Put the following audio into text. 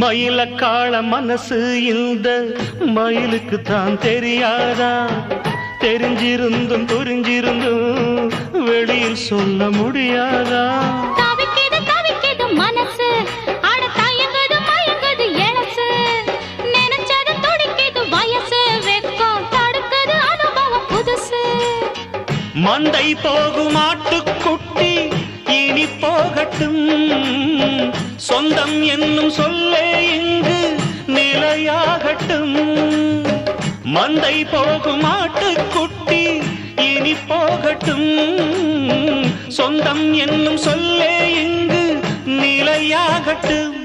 மயில காள மனசு இந்த மயிலுக்கு தான் தெரியாதா? தெரிஞ்சிருந்தும் புரிஞ்சிருந்தும் வெளியில் சொல்ல முடியாதா? தவிக்குது தவிக்குது மனசு, அட தயங்குது மயங்குது எழசு, நினைச்சது துடிக்குது வயசு, வெக்கம் தடுக்குது அனுபவம் புதுசு. மந்தை போகும் ஆட்டுக்குட்டி இனி போகட்டும், சொந்தம் என்னும் சொல்லே இங்கு நிலையாகட்டும். மந்தை போகும் ஆட்டுக்குட்டி இனி போகட்டும், சொந்தம் என்னும் சொல்லே இங்கு நிலையாகட்டும்.